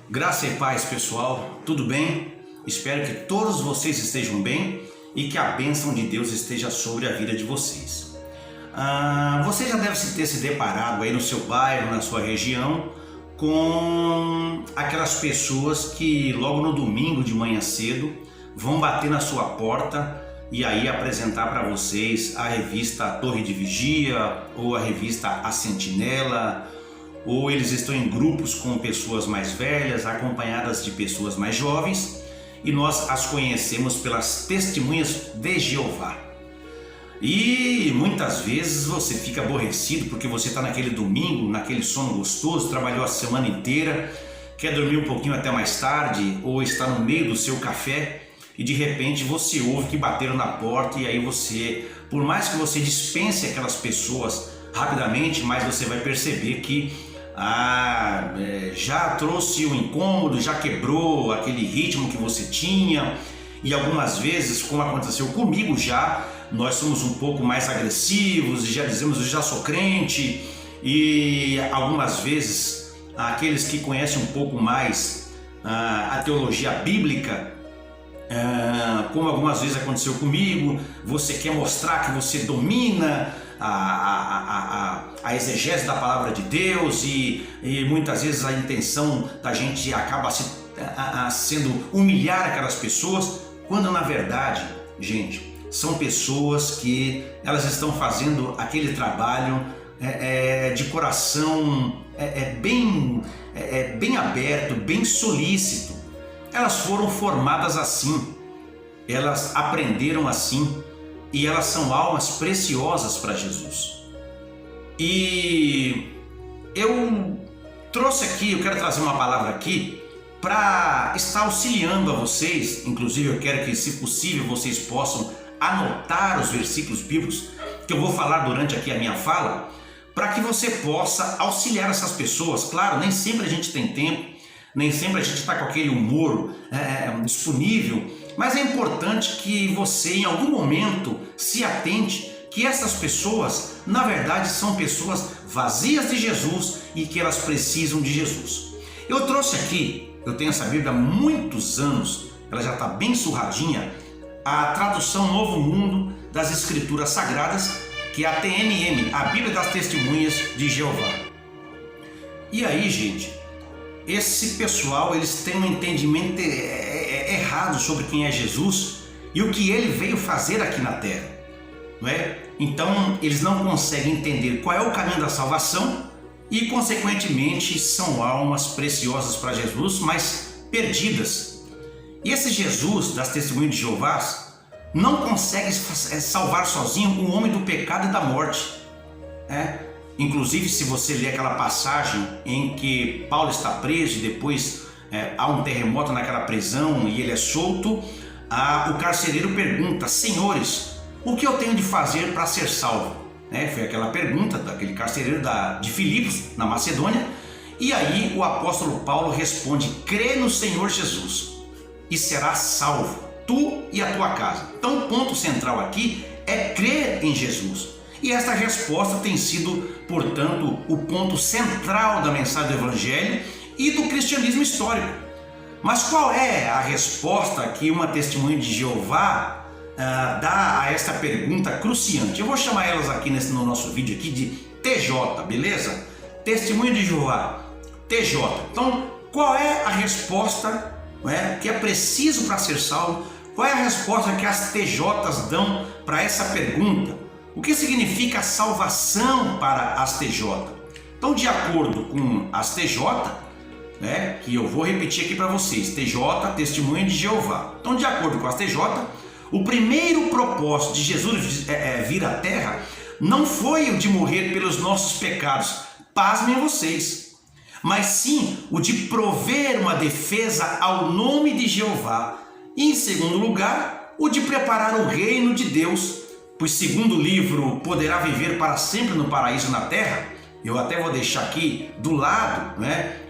Graça e paz, pessoal, tudo bem? Espero que todos vocês estejam bem e que a bênção de Deus esteja sobre a vida de vocês. Você já deve ter se deparado aí no seu bairro, na sua região, com aquelas pessoas que logo no domingo de manhã cedo vão bater na sua porta e aí apresentar para vocês a revista Torre de Vigia ou a revista A Sentinela, ou eles estão em grupos com pessoas mais velhas, acompanhadas de pessoas mais jovens, e nós as conhecemos pelas Testemunhas de Jeová. E muitas vezes você fica aborrecido porque você está naquele domingo, naquele sono gostoso, trabalhou a semana inteira, quer dormir um pouquinho até mais tarde, ou está no meio do seu café e de repente você ouve que bateram na porta, e aí você, por mais que você dispense aquelas pessoas rapidamente, mas você vai perceber que já trouxe um incômodo, já quebrou aquele ritmo que você tinha. E algumas vezes, como aconteceu comigo já, nós somos um pouco mais agressivos e já dizemos: eu já sou crente. E algumas vezes aqueles que conhecem um pouco mais a teologia bíblica, como algumas vezes aconteceu comigo, você quer mostrar que você domina a exegese da palavra de Deus, e muitas vezes a intenção da gente acaba sendo humilhar aquelas pessoas, quando na verdade, gente, são pessoas que elas estão fazendo aquele trabalho de coração bem aberto, bem solícito. Elas foram formadas assim, elas aprenderam assim, e elas são almas preciosas para Jesus. E eu trouxe aqui, eu quero trazer uma palavra aqui para estar auxiliando a vocês. Inclusive eu quero que, se possível, vocês possam anotar os versículos bíblicos que eu vou falar durante aqui a minha fala, para que você possa auxiliar essas pessoas. Claro, nem sempre a gente tem tempo, nem sempre a gente está com aquele humor disponível, mas é importante que você em algum momento se atente que essas pessoas, na verdade, são pessoas vazias de Jesus e que elas precisam de Jesus. Eu trouxe aqui, eu tenho essa Bíblia há muitos anos, ela já está bem surradinha, a tradução Novo Mundo das Escrituras Sagradas, que é a TNM, a Bíblia das Testemunhas de Jeová. E aí, gente, esse pessoal, eles têm um entendimento errado sobre quem é Jesus e o que ele veio fazer aqui na terra, não é? Então eles não conseguem entender qual é o caminho da salvação e, consequentemente, são almas preciosas para Jesus, mas perdidas. E esse Jesus das Testemunhas de Jeová não consegue salvar sozinho o homem do pecado e da morte. Inclusive, se você ler aquela passagem em que Paulo está preso e depois há um terremoto naquela prisão e ele é solto, o carcereiro pergunta: senhores, o que eu tenho de fazer para ser salvo? Foi aquela pergunta daquele carcereiro de Filipos, na Macedônia. E aí o apóstolo Paulo responde: crê no Senhor Jesus e serás salvo, tu e a tua casa. Então o ponto central aqui é crer em Jesus. E essa resposta tem sido, portanto, o ponto central da mensagem do Evangelho e do cristianismo histórico. Mas qual é a resposta que uma testemunha de Jeová dá a esta pergunta cruciante? Eu vou chamar elas aqui no nosso vídeo aqui de TJ, beleza? Testemunha de Jeová, TJ. Então, qual é a resposta que é preciso para ser salvo? Qual é a resposta que as TJs dão para essa pergunta? O que significa salvação para as TJ? Então, de acordo com as TJ, que eu vou repetir aqui para vocês, TJ, Testemunha de Jeová. Então, de acordo com as TJ, o primeiro propósito de Jesus vir à Terra não foi o de morrer pelos nossos pecados, pasmem vocês, mas sim o de prover uma defesa ao nome de Jeová. E, em segundo lugar, o de preparar o reino de Deus, pois, segundo o livro Poderá Viver para Sempre no Paraíso na Terra, eu até vou deixar aqui do lado,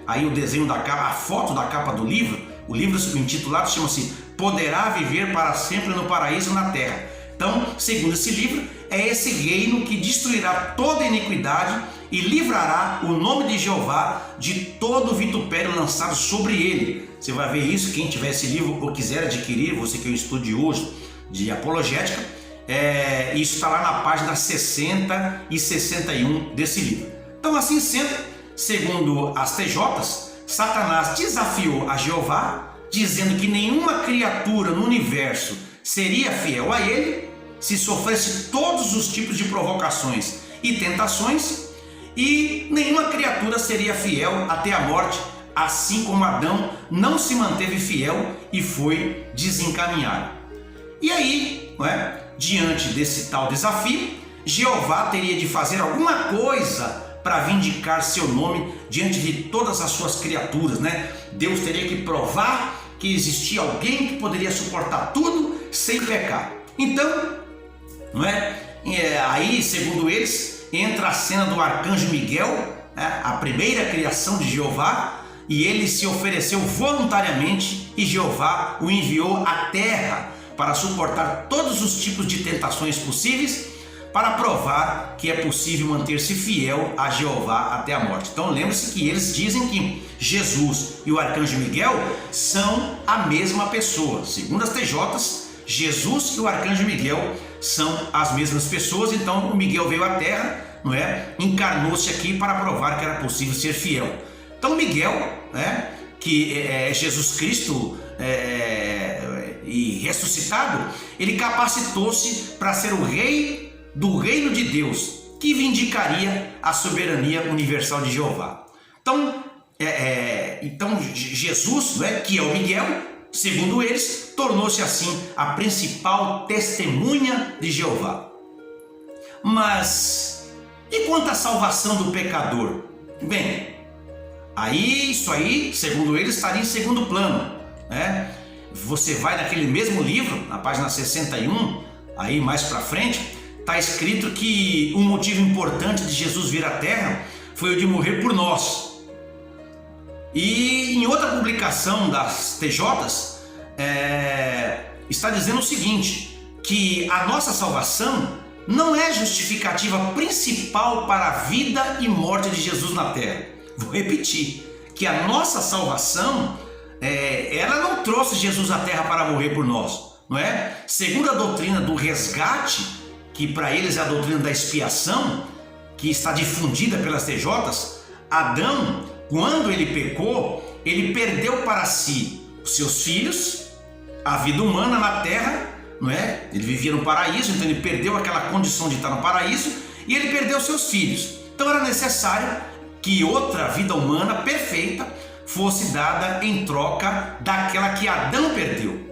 aí o desenho da capa, a foto da capa do livro. O livro intitulado chama-se Poderá Viver para Sempre no Paraíso na Terra. Então, segundo esse livro, é esse reino que destruirá toda iniquidade e livrará o nome de Jeová de todo o vitupério lançado sobre ele. Você vai ver isso, quem tiver esse livro ou quiser adquirir, você que é um estudioso de apologética, isso está lá na página 60 e 61 desse livro. Então, assim sendo, segundo as TJs, Satanás desafiou a Jeová, dizendo que nenhuma criatura no universo seria fiel a ele se sofresse todos os tipos de provocações e tentações, e nenhuma criatura seria fiel até a morte, assim como Adão não se manteve fiel e foi desencaminhado. E aí, diante desse tal desafio, Jeová teria de fazer alguma coisa para vindicar seu nome diante de todas as suas criaturas, Deus teria que provar que existia alguém que poderia suportar tudo sem pecar. Então, aí, segundo eles, entra a cena do arcanjo Miguel, a primeira criação de Jeová, e ele se ofereceu voluntariamente e Jeová o enviou à terra para suportar todos os tipos de tentações possíveis, para provar que é possível manter-se fiel a Jeová até a morte. Então lembre-se que eles dizem que Jesus e o arcanjo Miguel são a mesma pessoa. Segundo as TJs, Jesus e o arcanjo Miguel são as mesmas pessoas. Então o Miguel veio à terra, encarnou-se aqui para provar que era possível ser fiel. Então Miguel, que é Jesus Cristo e ressuscitado, ele capacitou-se para ser o rei do reino de Deus, que vindicaria a soberania universal de Jeová. Então Jesus, que é o Miguel, segundo eles, tornou-se assim a principal testemunha de Jeová. Mas e quanto à salvação do pecador? Bem, isso aí, segundo eles, estaria em segundo plano, Você vai naquele mesmo livro, na página 61, aí mais para frente, está escrito que um motivo importante de Jesus vir à Terra foi o de morrer por nós. E em outra publicação das TJs, está dizendo o seguinte, que a nossa salvação não é justificativa principal para a vida e morte de Jesus na Terra. Vou repetir, que a nossa salvação, ela não trouxe Jesus à Terra para morrer por nós, Segundo a doutrina do resgate, que para eles é a doutrina da expiação, que está difundida pelas TJs, Adão, quando ele pecou, ele perdeu para si os seus filhos, a vida humana na terra, Ele vivia no paraíso, então ele perdeu aquela condição de estar no paraíso e ele perdeu seus filhos. Então era necessário que outra vida humana perfeita fosse dada em troca daquela que Adão perdeu.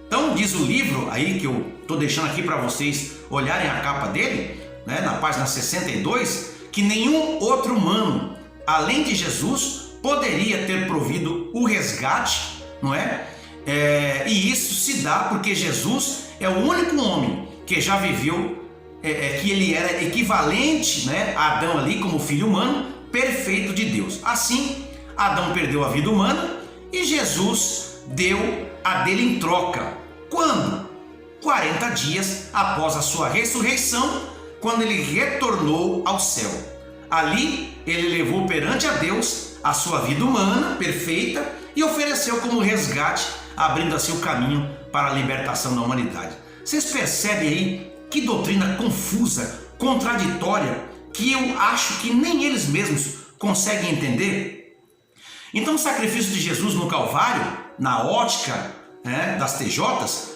Então diz o livro aí, que eu estou deixando aqui para vocês olharem a capa dele, na página 62, que nenhum outro humano, além de Jesus, poderia ter provido o resgate, e isso se dá porque Jesus é o único homem que já viveu, que ele era equivalente, a Adão ali como filho humano, perfeito de Deus. Assim, Adão perdeu a vida humana e Jesus deu a dele em troca. Quando? 40 dias após a sua ressurreição, quando ele retornou ao céu. Ali, ele levou perante a Deus a sua vida humana perfeita e ofereceu como resgate, abrindo assim o caminho para a libertação da humanidade. Vocês percebem aí que doutrina confusa, contraditória, que eu acho que nem eles mesmos conseguem entender? Então o sacrifício de Jesus no Calvário, na ótica das TJs,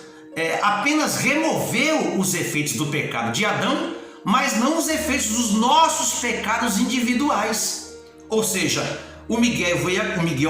apenas removeu os efeitos do pecado de Adão, mas não os efeitos dos nossos pecados individuais. Ou seja, o Miguel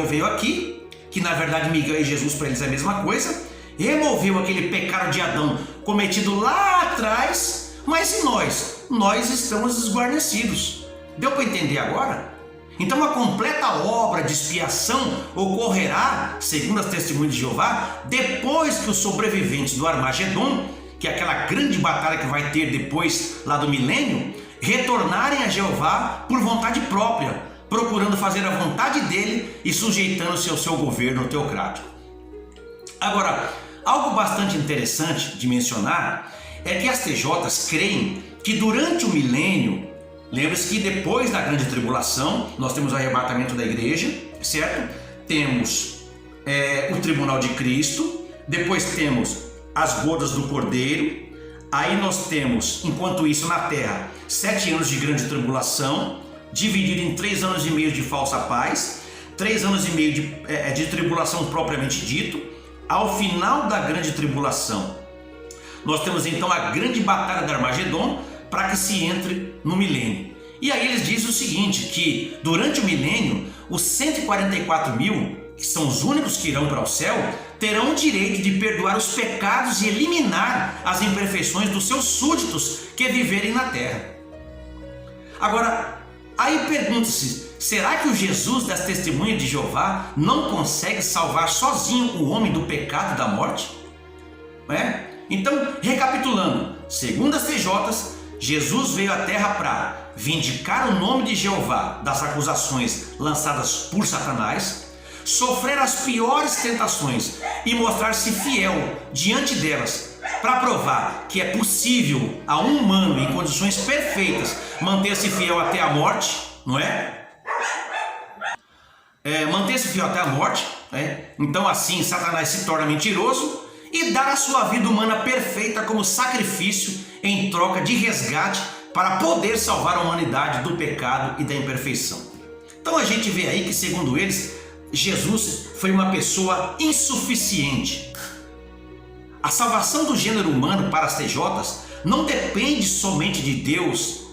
veio aqui, que na verdade Miguel e Jesus para eles é a mesma coisa, removeu aquele pecado de Adão cometido lá atrás, mas e nós? Nós estamos desguarnecidos. Deu para entender agora? Então a completa obra de expiação ocorrerá, segundo as testemunhas de Jeová, depois que os sobreviventes do Armagedon, que é aquela grande batalha que vai ter depois lá do milênio, retornarem a Jeová por vontade própria, procurando fazer a vontade dele e sujeitando-se ao seu governo teocrático. Agora, algo bastante interessante de mencionar é que as TJs creem que durante o milênio Lembre-se que depois da grande tribulação, nós temos o arrebatamento da igreja, certo? Temos o tribunal de Cristo, depois temos as bodas do Cordeiro, aí nós temos, enquanto isso na terra, 7 anos de grande tribulação, dividido em 3 anos e meio de falsa paz, 3 anos e meio de tribulação propriamente dito. Ao final da grande tribulação, nós temos então a grande batalha de Armagedon, para que se entre no milênio. E aí eles dizem o seguinte, que durante o milênio, os 144 mil, que são os únicos que irão para o céu, terão o direito de perdoar os pecados e eliminar as imperfeições dos seus súditos que viverem na terra. Agora, aí pergunta-se, será que o Jesus das Testemunhas de Jeová não consegue salvar sozinho o homem do pecado e da morte? Então, recapitulando, segundo as TJs, Jesus veio à terra para vindicar o nome de Jeová das acusações lançadas por Satanás, sofrer as piores tentações e mostrar-se fiel diante delas, para provar que é possível a um humano em condições perfeitas manter-se fiel até a morte, não é? Manter-se fiel até a morte, então assim Satanás se torna mentiroso e dar a sua vida humana perfeita como sacrifício em troca de resgate para poder salvar a humanidade do pecado e da imperfeição. Então a gente vê aí que, segundo eles, Jesus foi uma pessoa insuficiente. A salvação do gênero humano para as TJs não depende somente de Deus,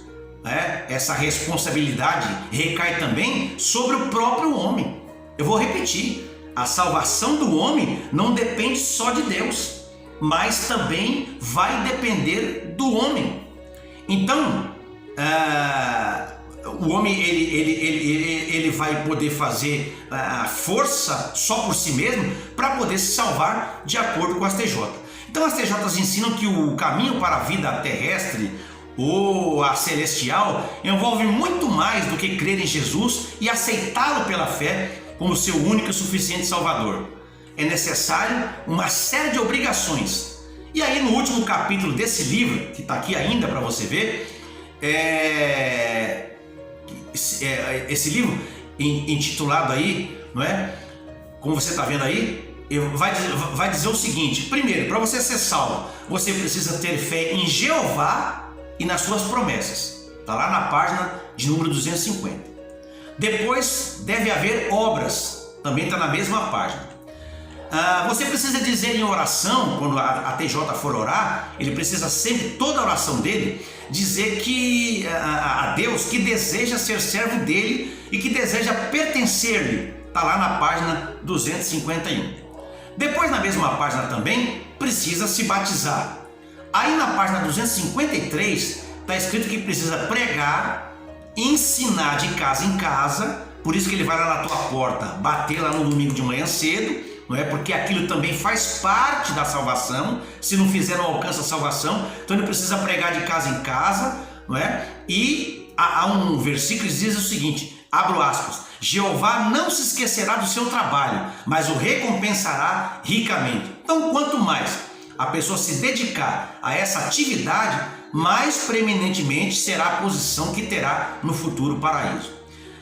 essa responsabilidade recai também sobre o próprio homem. Eu vou repetir, a salvação do homem não depende só de Deus, mas também vai depender do homem. Então, o homem ele vai poder fazer força só por si mesmo para poder se salvar de acordo com as TJ. Então as TJs ensinam que o caminho para a vida terrestre ou a celestial envolve muito mais do que crer em Jesus e aceitá-lo pela fé como seu único e suficiente Salvador. É necessário uma série de obrigações. E aí no último capítulo desse livro, que está aqui ainda para você ver, esse livro intitulado aí, não é? Como você está vendo aí, vai dizer o seguinte: primeiro, para você ser salvo, você precisa ter fé em Jeová e nas suas promessas. Está lá na página de número 250. Depois deve haver obras, também está na mesma página. Você precisa dizer em oração, quando a TJ for orar, ele precisa sempre, toda a oração dele, dizer que a Deus que deseja ser servo dele e que deseja pertencer-lhe. Está lá na página 251. Depois, na mesma página também, precisa se batizar. Aí na página 253 está escrito que precisa pregar, ensinar de casa em casa. Por isso que ele vai lá na tua porta, bater lá no domingo de manhã cedo, não é? Porque aquilo também faz parte da salvação. Se não fizer, não alcança a salvação. Então ele precisa pregar de casa em casa, não é? E há um versículo que diz o seguinte, abro aspas: Jeová não se esquecerá do seu trabalho, mas o recompensará ricamente. Então, quanto mais a pessoa se dedicar a essa atividade, mais preeminentemente será a posição que terá no futuro paraíso.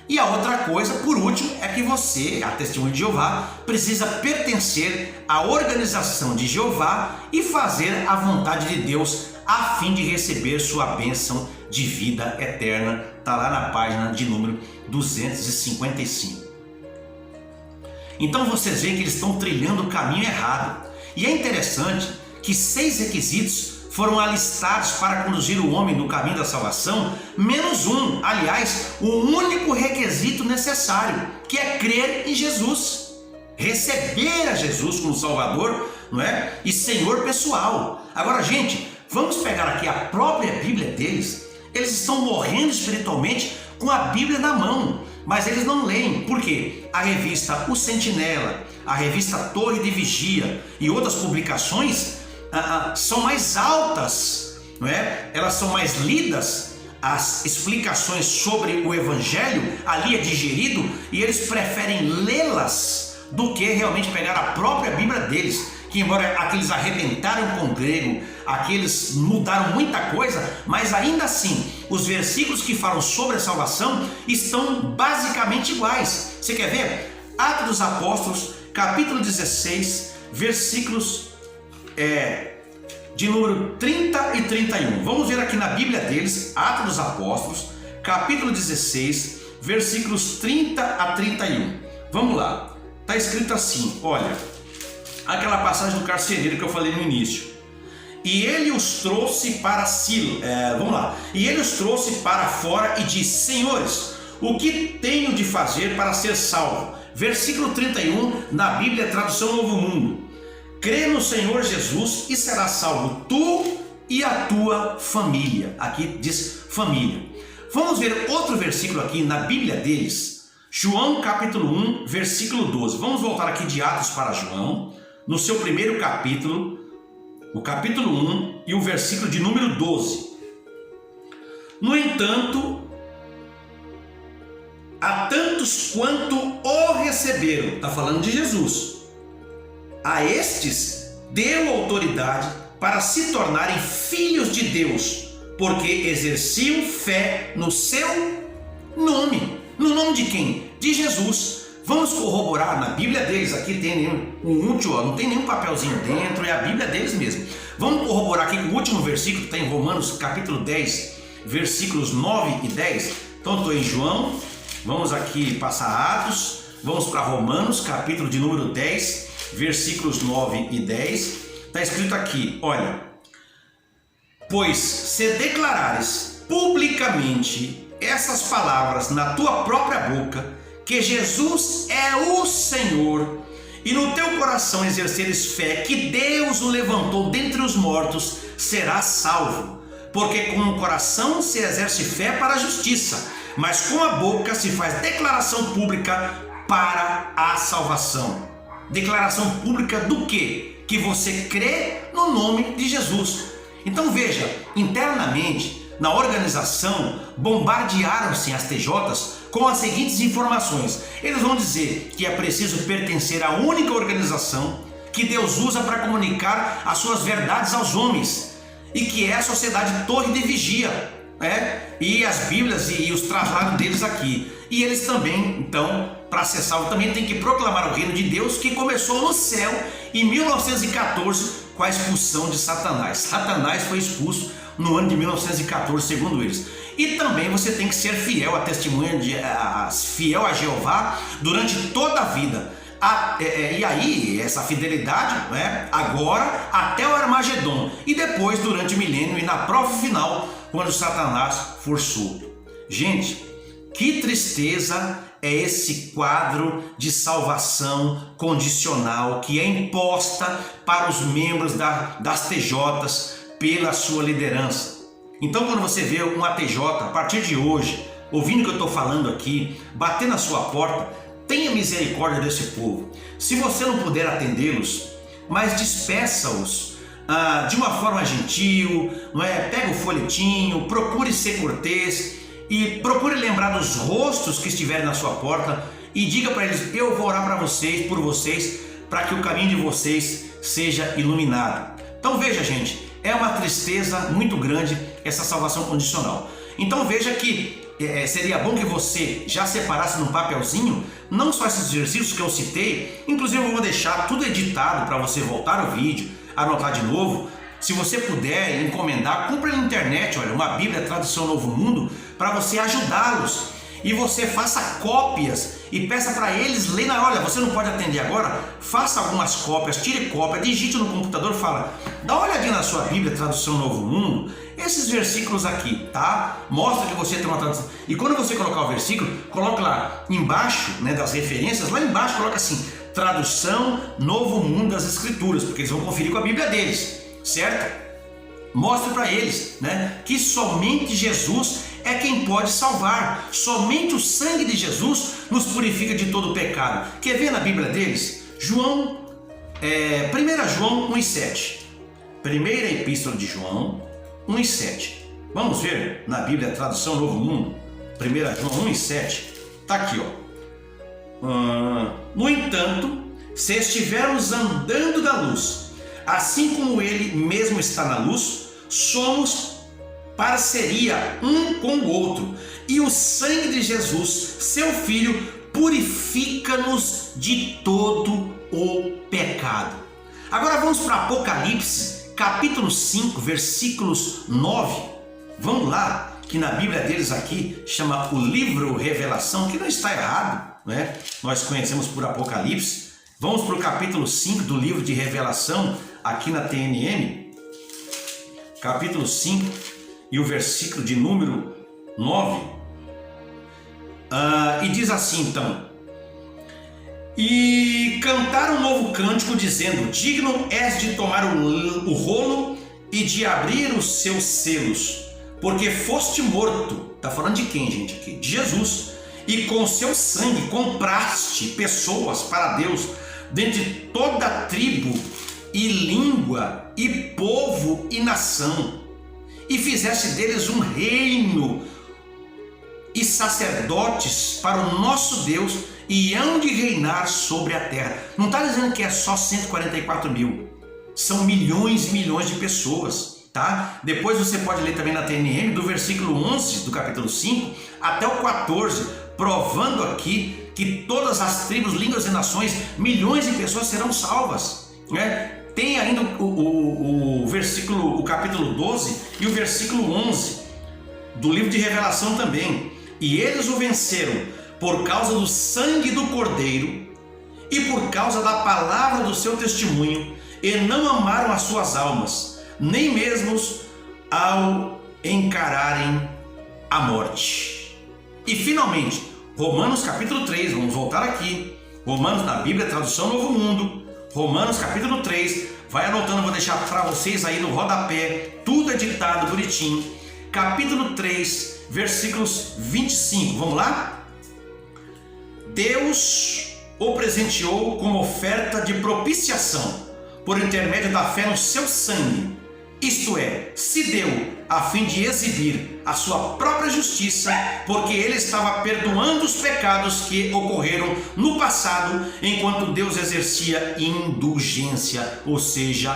E a outra coisa, por último, é que você, a Testemunha de Jeová, precisa pertencer à organização de Jeová e fazer a vontade de Deus a fim de receber sua bênção de vida eterna. Está lá na página de número 255. Então vocês veem que eles estão trilhando o caminho errado. E é interessante que 6 requisitos foram alistados para conduzir o homem no caminho da salvação, menos um, aliás, o único requisito necessário, que é crer em Jesus, receber a Jesus como Salvador, não é? E Senhor pessoal. Agora, gente, vamos pegar aqui a própria Bíblia deles. Eles estão morrendo espiritualmente com a Bíblia na mão, mas eles não leem. Por quê? A revista O Sentinela, a revista Torre de Vigia e outras publicações são mais altas, não é? Elas são mais lidas, as explicações sobre o Evangelho ali é digerido e eles preferem lê-las do que realmente pegar a própria Bíblia deles, que embora aqueles arrebentaram com o grego, aqueles mudaram muita coisa, mas ainda assim, os versículos que falam sobre a salvação estão basicamente iguais. Você quer ver? Atos dos Apóstolos, capítulo 16, versículos de número 30 e 31. Vamos ver aqui na Bíblia deles, Atos dos Apóstolos, capítulo 16, versículos 30 a 31. Vamos lá. Está escrito assim, olha, aquela passagem do carcereiro que eu falei no início. E ele os trouxe para Silo, vamos lá. E ele os trouxe para fora e disse: Senhores, o que tenho de fazer para ser salvo? Versículo 31 na Bíblia, tradução Novo Mundo. Crê no Senhor Jesus e serás salvo tu e a tua família. Aqui diz família. Vamos ver outro versículo aqui na Bíblia deles. João capítulo 1, versículo 12. Vamos voltar aqui de Atos para João, no seu primeiro capítulo, o capítulo 1 e o versículo de número 12. No entanto, a tantos quanto o receberam, está falando de Jesus, a estes deu autoridade para se tornarem filhos de Deus, porque exerciam fé no seu nome. No nome de quem? De Jesus. Vamos corroborar na Bíblia deles, aqui tem um útil, não tem nenhum papelzinho dentro, é a Bíblia deles mesmo. Vamos corroborar aqui com o último versículo que está em Romanos capítulo 10, versículos 9 e 10. Então estou em João, vamos aqui passar Atos, vamos para Romanos capítulo de número 10, versículos 9 e 10. Está escrito aqui, olha: pois se declarares publicamente essas palavras na tua própria boca, que Jesus é o Senhor, e no teu coração exerceres fé que Deus o levantou dentre os mortos, serás salvo. Porque com o coração se exerce fé para a justiça, mas com a boca se faz declaração pública para a salvação. Declaração pública do quê? Que você crê no nome de Jesus. Então veja, internamente, na organização, bombardearam-se as TJs com as seguintes informações. Eles vão dizer que é preciso pertencer à única organização que Deus usa para comunicar as suas verdades aos homens, e que é a Sociedade Torre de Vigia, e as Bíblias e os traslados deles aqui. E eles também, então, para ser salvo, também tem que proclamar o reino de Deus, que começou no céu em 1914 com a expulsão de Satanás. Satanás foi expulso no ano de 1914, segundo eles. E também você tem que ser fiel a testemunha, fiel a Jeová durante toda a vida. E aí, essa fidelidade, agora até o Armagedon, e depois durante o milênio e na prova final, quando Satanás for solto. Gente, que tristeza é esse quadro de salvação condicional que é imposta para os membros das TJs pela sua liderança. Então, quando você vê uma TJ, a partir de hoje, ouvindo o que eu estou falando aqui, bater na sua porta, tenha misericórdia desse povo. Se você não puder atendê-los, mas despeça-os de uma forma gentil, Pega o folhetinho, procure ser cortês e procure lembrar dos rostos que estiverem na sua porta e diga para eles: eu vou orar para vocês, por vocês, para que o caminho de vocês seja iluminado. Então veja, gente, é uma tristeza muito grande essa salvação condicional. Então veja que seria bom que você já separasse num papelzinho não só esses exercícios que eu citei, inclusive eu vou deixar tudo editado para você voltar o vídeo, anotar de novo. Se você puder encomendar, compre na internet, olha, uma Bíblia Tradução Novo Mundo, para você ajudá-los. E você faça cópias e peça para eles lerem. Olha, você não pode atender agora? Faça algumas cópias, tire cópia, digite no computador, fala: dá uma olhadinha na sua Bíblia Tradução Novo Mundo, esses versículos aqui, tá? Mostra que você tem uma tradução. E quando você colocar o versículo, coloque lá embaixo, das referências, lá embaixo coloca assim: Tradução Novo Mundo das Escrituras, porque eles vão conferir com a Bíblia deles, certo? Mostre para eles, que somente Jesus é quem pode salvar. Somente o sangue de Jesus nos purifica de todo o pecado. Quer ver na Bíblia deles? 1 João 1,7. Primeira Epístola de João 1,7. Vamos ver na Bíblia Tradução Novo Mundo. 1 João 1,7. Está aqui, ó. No entanto, se estivermos andando na luz, assim como Ele mesmo está na luz, somos parceria um com o outro. E o sangue de Jesus, seu Filho, purifica-nos de todo o pecado. Agora vamos para Apocalipse, capítulo 5, versículos 9. Vamos lá, que na Bíblia deles aqui chama o livro Revelação, que não está errado, né? Nós conhecemos por Apocalipse. Vamos para o capítulo 5 do livro de Revelação, aqui na TNM, capítulo 5 e o versículo de número 9. E diz assim então: e cantaram um novo cântico, dizendo: digno és de tomar o rolo e de abrir os seus selos, porque foste morto. Está falando de quem, gente, aqui? De Jesus. E com seu sangue compraste pessoas para Deus, dentre toda tribo e língua e povo e nação, e fizeste deles um reino e sacerdotes para o nosso Deus, e hão de reinar sobre a terra. Não está dizendo que é só 144 mil, são milhões e milhões de pessoas, tá? Depois você pode ler também na TNM, do versículo 11 do capítulo 5 até o 14, provando aqui que todas as tribos, línguas e nações, milhões de pessoas serão salvas, né? Tem ainda o capítulo 12 e o versículo 11 do livro de Revelação também. E eles o venceram por causa do sangue do Cordeiro e por causa da palavra do seu testemunho, e não amaram as suas almas, nem mesmo ao encararem a morte. E finalmente, Romanos capítulo 3, vamos voltar aqui. Romanos na Bíblia, tradução Novo Mundo. Romanos capítulo 3, vai anotando, vou deixar para vocês aí no rodapé, tudo editado, bonitinho. Capítulo 3, versículos 25, vamos lá? Deus o presenteou como oferta de propiciação, por intermédio da fé no seu sangue, isto é, se deu a fim de exibir a sua própria justiça, porque ele estava perdoando os pecados que ocorreram no passado, enquanto Deus exercia indulgência, ou seja,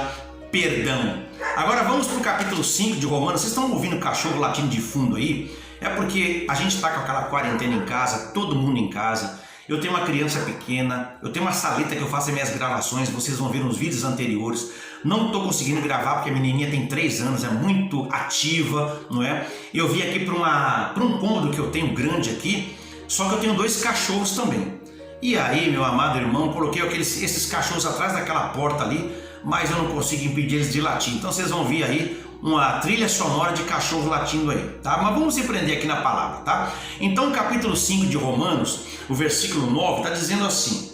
perdão. Agora vamos para o capítulo 5 de Romanos. Vocês estão ouvindo o cachorro latindo de fundo aí? É porque a gente está com aquela quarentena em casa, todo mundo em casa. Eu tenho uma criança pequena, eu tenho uma saleta que eu faço as minhas gravações, vocês vão ver nos vídeos anteriores. Não estou conseguindo gravar porque a menininha tem 3 anos, é muito ativa, não é? Eu vim aqui para um cômodo que eu tenho grande aqui, só que eu tenho 2 cachorros também. E aí, meu amado irmão, coloquei esses cachorros atrás daquela porta ali, mas eu não consigo impedir eles de latir. Então vocês vão ver aí uma trilha sonora de cachorro latindo aí, tá? Mas vamos se prender aqui na palavra, tá? Então, capítulo 5 de Romanos, o versículo 9, está dizendo assim: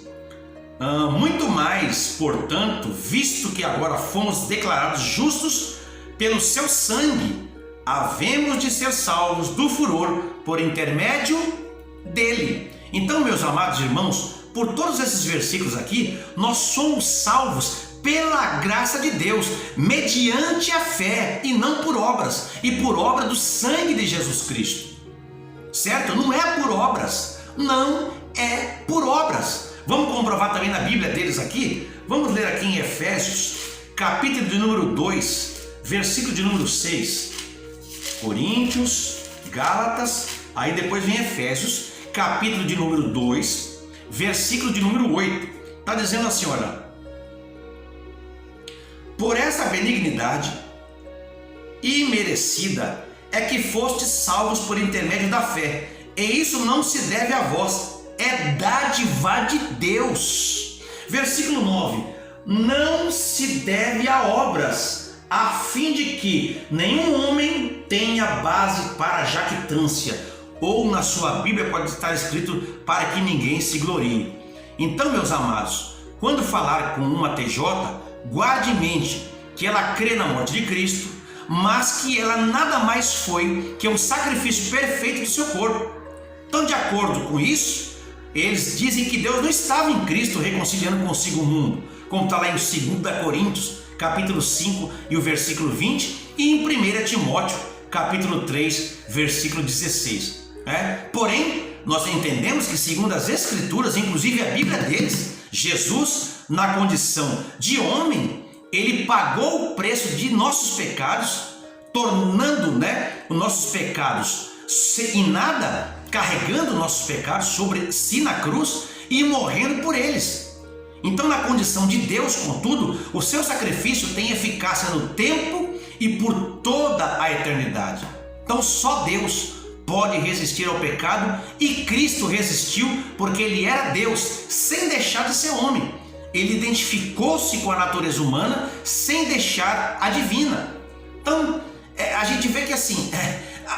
muito mais, portanto, visto que agora fomos declarados justos pelo seu sangue, havemos de ser salvos do furor por intermédio dele. Então, meus amados irmãos, por todos esses versículos aqui, nós somos salvos pela graça de Deus, mediante a fé e não por obras, e por obra do sangue de Jesus Cristo, certo? Não é por obras, não é por obras. Vamos comprovar também na Bíblia deles aqui. Vamos ler aqui em Efésios, capítulo de número 2, versículo de número 6. Coríntios, Gálatas, aí depois vem Efésios, capítulo de número 2, versículo de número 8. Está dizendo assim, olha: por essa benignidade imerecida é que fostes salvos por intermédio da fé, e isso não se deve a vós, é dádiva de Deus. Versículo 9: não se deve a obras, a fim de que nenhum homem tenha base para jactância, ou na sua Bíblia pode estar escrito para que ninguém se glorie. Então, meus amados, quando falar com uma TJ, guarde em mente que ela crê na morte de Cristo, mas que ela nada mais foi que um sacrifício perfeito do seu corpo. Então, de acordo com isso, eles dizem que Deus não estava em Cristo reconciliando consigo o mundo, como está lá em 2 Coríntios, capítulo 5 e o versículo 20, e em 1 Timóteo, capítulo 3, versículo 16. Porém, nós entendemos que, segundo as Escrituras, inclusive a Bíblia deles, Jesus, na condição de homem, ele pagou o preço de nossos pecados, tornando, os nossos pecados em nada, carregando nossos pecados sobre si na cruz e morrendo por eles. Então, na condição de Deus, contudo, o seu sacrifício tem eficácia no tempo e por toda a eternidade. Então, só Deus pode resistir ao pecado, e Cristo resistiu porque ele era Deus, sem deixar de ser homem. Ele identificou-se com a natureza humana sem deixar a divina. Então, a gente vê que assim,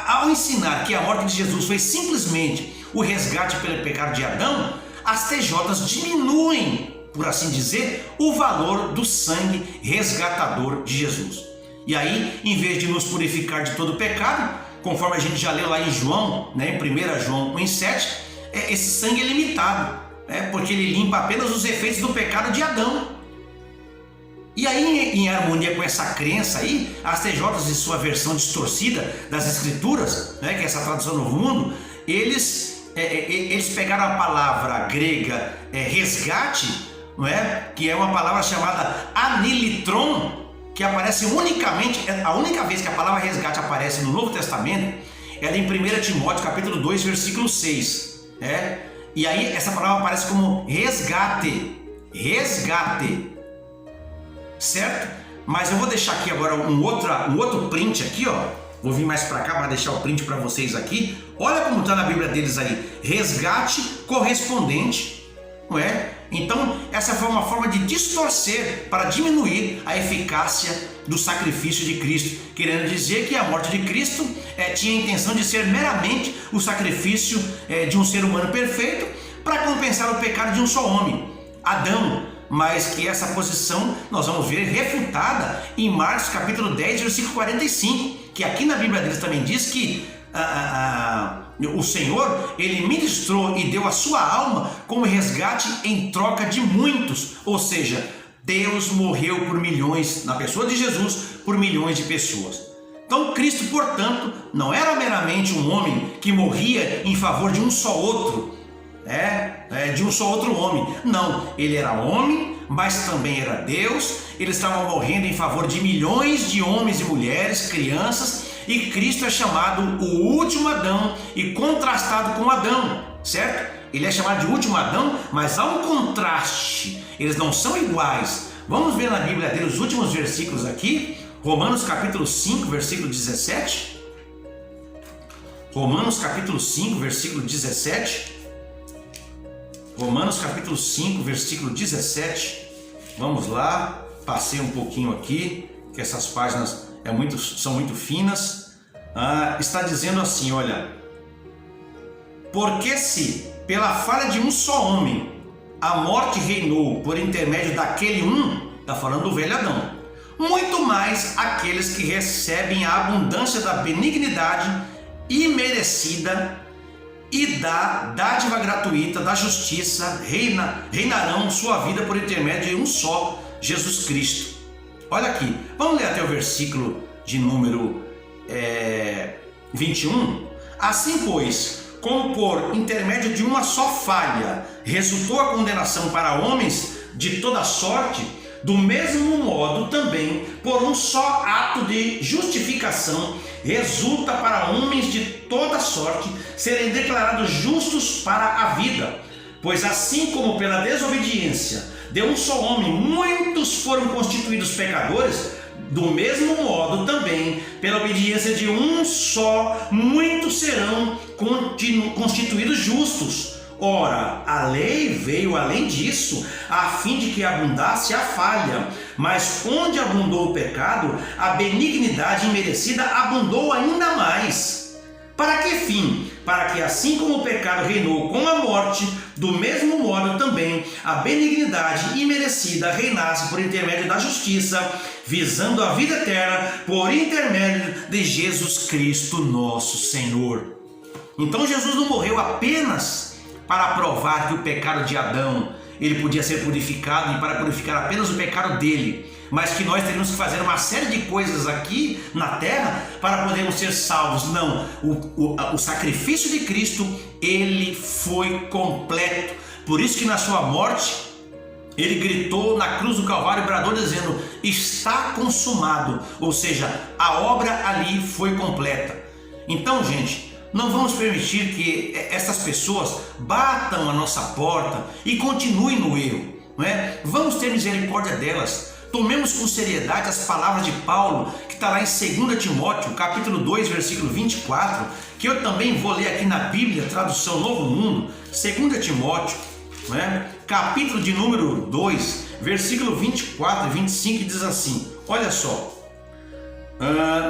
ao ensinar que a morte de Jesus foi simplesmente o resgate pelo pecado de Adão, as TJs diminuem, por assim dizer, o valor do sangue resgatador de Jesus. E aí, em vez de nos purificar de todo pecado, conforme a gente já leu lá em João, em 1 João 1,7, esse sangue é limitado, porque ele limpa apenas os efeitos do pecado de Adão. E aí, em harmonia com essa crença aí, as TJs, em sua versão distorcida das Escrituras, que é essa tradução Novo Mundo, eles pegaram a palavra grega resgate, que é uma palavra chamada anilitron, que aparece unicamente, a única vez que a palavra resgate aparece no Novo Testamento, é em 1 Timóteo capítulo 2, versículo 6. E aí essa palavra aparece como resgate, certo? Mas eu vou deixar aqui agora um outro print aqui, vou vir mais para cá para deixar o print para vocês aqui. Olha como está na Bíblia deles aí, resgate correspondente, não é? Então, essa foi uma forma de distorcer para diminuir a eficácia do sacrifício de Cristo, querendo dizer que a morte de Cristo tinha a intenção de ser meramente o sacrifício de um ser humano perfeito para compensar o pecado de um só homem, Adão, mas que essa posição nós vamos ver refutada em Marcos capítulo 10, versículo 45, que aqui na Bíblia deles também diz que o Senhor, ele ministrou e deu a sua alma como resgate em troca de muitos, ou seja, Deus morreu por milhões, na pessoa de Jesus, por milhões de pessoas. Então Cristo, portanto, não era meramente um homem que morria em favor de um só outro, de um só outro homem. Não, ele era homem, mas também era Deus. Ele estava morrendo em favor de milhões de homens e mulheres, crianças, e Cristo é chamado o último Adão e contrastado com Adão, certo? Ele é chamado de último Adão, mas há um contraste, eles não são iguais. Vamos ver na Bíblia dele os últimos versículos aqui, Romanos capítulo 5, versículo 17. Romanos capítulo 5, versículo 17. Romanos capítulo 5, versículo 17. Vamos lá, passei um pouquinho aqui, que essas páginas são muito finas. Está dizendo assim, olha: porque se pela falha de um só homem a morte reinou por intermédio daquele está falando do velho Adão, muito mais aqueles que recebem a abundância da benignidade imerecida e da dádiva gratuita da justiça reinarão sua vida por intermédio de um só, Jesus Cristo. Olha aqui, vamos ler até o versículo de número 21. Assim, pois, como por intermédio de uma só falha resultou a condenação para homens de toda sorte, do mesmo modo também, por um só ato de justificação, resulta para homens de toda sorte serem declarados justos para a vida. Pois assim como pela desobediência de um só homem muitos foram constituídos pecadores, do mesmo modo também, pela obediência de um só, muitos serão constituídos justos. Ora, a lei veio além disso, a fim de que abundasse a falha. Mas onde abundou o pecado, a benignidade imerecida abundou ainda mais. Para que fim? Para que assim como o pecado reinou com a morte, do mesmo modo também a benignidade imerecida reinasse por intermédio da justiça, visando a vida eterna por intermédio de Jesus Cristo nosso Senhor. Então Jesus não morreu apenas para provar que o pecado de Adão ele podia ser purificado e para purificar apenas o pecado dele, mas que nós teríamos que fazer uma série de coisas aqui na terra para podermos ser salvos. Não, o sacrifício de Cristo, ele foi completo. Por isso que na sua morte, Ele gritou na cruz do Calvário e bradou dizendo: está consumado, ou seja, a obra ali foi completa. Então, gente, não vamos permitir que essas pessoas batam a nossa porta e continuem no erro, não é? Vamos ter misericórdia delas. Tomemos com seriedade as palavras de Paulo, que está lá em 2 Timóteo, capítulo 2, versículo 24, que eu também vou ler aqui na Bíblia, tradução Novo Mundo. 2 Timóteo, não é? Capítulo de número 2, versículo 24 e 25, diz assim, olha só.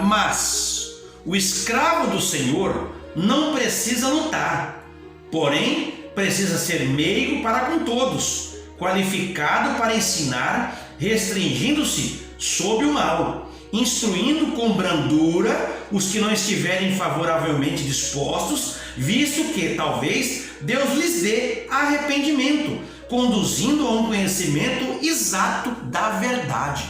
Mas o escravo do Senhor não precisa lutar, porém precisa ser meigo para com todos, qualificado para ensinar, restringindo-se sob o mal, instruindo com brandura os que não estiverem favoravelmente dispostos, visto que talvez Deus lhes dê arrependimento, conduzindo a um conhecimento exato da verdade.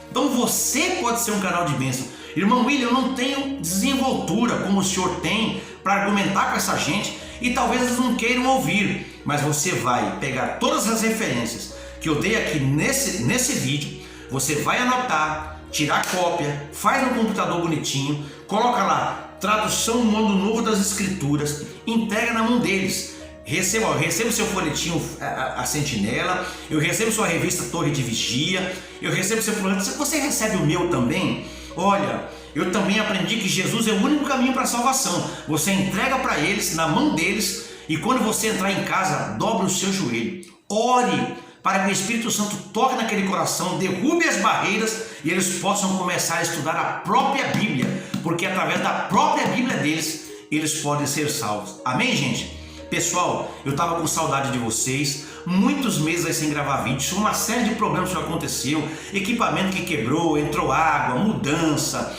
Então você pode ser um canal de bênção. Irmão William, eu não tenho desenvoltura como o senhor tem para argumentar com essa gente e talvez eles não queiram ouvir, mas você vai pegar todas as referências que eu dei aqui nesse vídeo, você vai anotar, tirar cópia, faz no computador bonitinho, coloca lá, tradução Mundo Novo das Escrituras, entrega na mão deles. Eu recebo seu folhetinho a Sentinela, eu recebo sua revista Torre de Vigia, eu recebo seu folheto. Você recebe o meu também? Olha, eu também aprendi que Jesus é o único caminho para a salvação. Você entrega para eles, na mão deles, e quando você entrar em casa, dobre o seu joelho, ore para que o Espírito Santo toque naquele coração, derrube as barreiras e eles possam começar a estudar a própria Bíblia, porque através da própria Bíblia deles, eles podem ser salvos. Amém, gente? Pessoal, eu estava com saudade de vocês, muitos meses aí sem gravar vídeos, uma série de problemas que aconteceu, equipamento que quebrou, entrou água, mudança,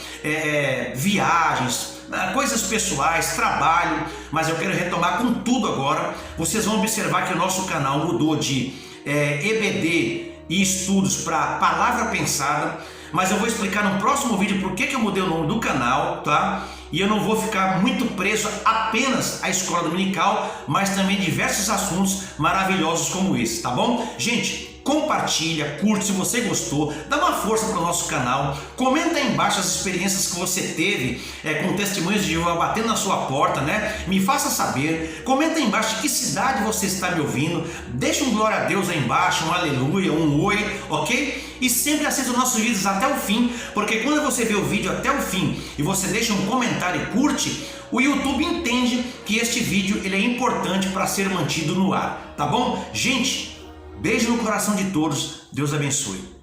viagens, coisas pessoais, trabalho, mas eu quero retomar com tudo agora. Vocês vão observar que o nosso canal mudou de EBD e estudos para Palavra Pensada, mas eu vou explicar no próximo vídeo por que eu mudei o nome do canal, tá? E eu não vou ficar muito preso apenas à escola dominical, mas também diversos assuntos maravilhosos como esse, tá bom? Gente, compartilha, curte se você gostou, dá uma força para o nosso canal, comenta aí embaixo as experiências que você teve com testemunhos de Jeová batendo na sua porta, né? Me faça saber, comenta aí embaixo de que cidade você está me ouvindo, deixa um glória a Deus aí embaixo, um aleluia, um oi, ok? E sempre assista os nossos vídeos até o fim, porque quando você vê o vídeo até o fim e você deixa um comentário e curte, o YouTube entende que este vídeo ele é importante para ser mantido no ar, tá bom? Gente, beijo no coração de todos, Deus abençoe.